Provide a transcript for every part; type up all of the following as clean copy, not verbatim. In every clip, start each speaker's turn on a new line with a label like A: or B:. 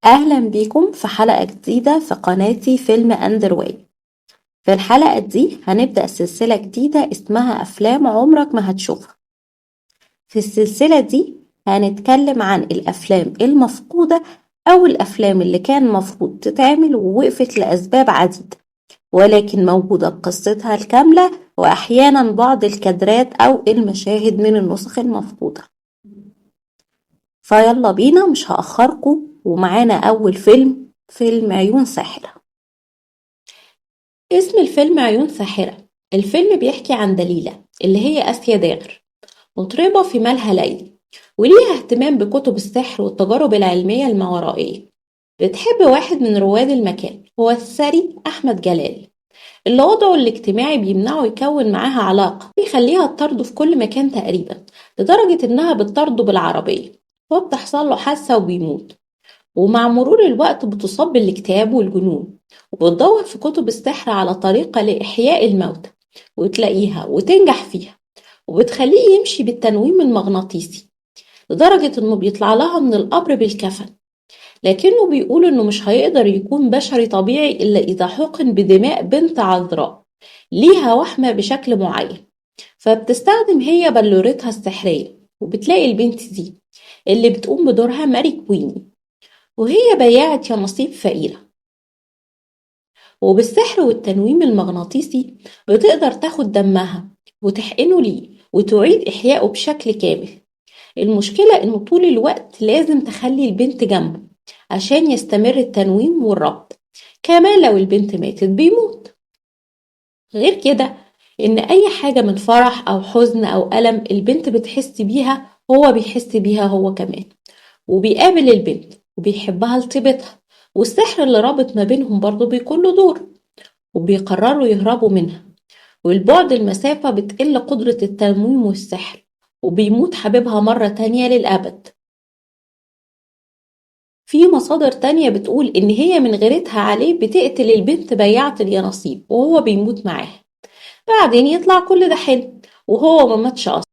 A: أهلا بيكم في حلقة جديدة في قناتي فيلم أندرواي. في الحلقة دي هنبدأ سلسلة جديدة اسمها أفلام عمرك ما هتشوفها. في السلسلة دي هنتكلم عن الأفلام المفقودة أو الأفلام اللي كان مفروض تتعمل ووقفت لأسباب عديدة، ولكن موجودة بقصتها الكاملة وأحيانا بعض الكادرات أو المشاهد من النسخ المفقودة. فيلا بينا مش هأخركم، ومعانا أول فيلم عيون ساحرة. اسم الفيلم عيون ساحرة. الفيلم بيحكي عن دليلة اللي هي آسيا داغر، مطربة في مالها ليل، وليها اهتمام بكتب السحر والتجارب العلمية الماورائية. بتحب واحد من رواد المكان، هو الثري أحمد جلال، اللي وضعه الاجتماعي بيمنعه يكون معاها علاقة، بيخليها تطارده في كل مكان تقريبا، لدرجة إنها بتطارده بالعربية، وبتحصل له حادثة وبيموت. ومع مرور الوقت بتصاب بالاكتئاب والجنون، وبتدور في كتب السحر على طريقة لإحياء الموتى، وتلاقيها وتنجح فيها، وبتخليه يمشي بالتنويم المغناطيسي، لدرجة إنه بيطلع لها من القبر بالكفن. لكنه بيقول إنه مش هيقدر يكون بشري طبيعي إلا إذا حقن بدماء بنت عذراء ليها وحمة بشكل معين. فبتستخدم هي بلورتها السحرية، وبتلاقي البنت دي اللي بتقوم بدورها ماري كويني، وهي بياعة يناصيب فقيرة. وبالسحر والتنويم المغناطيسي بتقدر تاخد دمها وتحقنه ليه وتعيد إحيائه بشكل كامل. المشكلة إنه طول الوقت لازم تخلي البنت جنبه عشان يستمر التنويم والربط، كمان لو البنت ماتت بيموت. غير كده، إن أي حاجة من فرح أو حزن أو ألم البنت بتحس بيها هو بيحس بيها هو كمان، وبيقابل البنت وبيحبها لطيبتها، والسحر اللي رابط ما بينهم برضه بيكون له دور، وبيقرروا يهربوا منها. والبعد المسافة بتقل قدرة التنويم والسحر، وبيموت حبيبها مرة تانية للأبد. في مصادر تانية بتقول إن هي من غيرتها عليه بتقتل البنت بياعة اليانصيب وهو بيموت معاها، بعدين يطلع كل ده حلم وهو ما ماتش أصلا.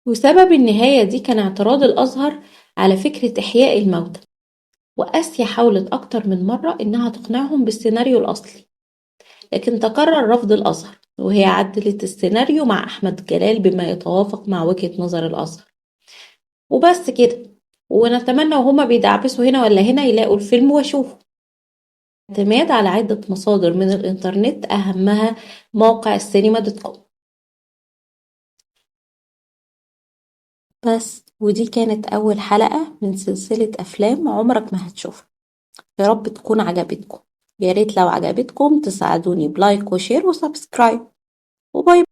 A: وسبب النهاية دي كان اعتراض الأزهر على فكرة إحياء الموتى، وآسيا حاولت أكتر من مرة إنها تقنعهم بالسيناريو الأصلي، لكن تكرر رفض الأزهر، وهي عدلت السيناريو مع أحمد جلال بما يتوافق مع وجهة نظر الأزهر. وبس كده. ونتمنى وهما بيدعبسوا هنا ولا هنا يلاقوا الفيلم واشوفه. اعتماد على عدة مصادر من الإنترنت، أهمها موقع السينما دوت كوم. بس ودي كانت أول حلقة من سلسلة أفلام عمرك ما هتشوفها. يا رب تكون عجبتكم. يا ريت لو عجبتكم تساعدوني بلايك وشير وسبسكرايب، وباي.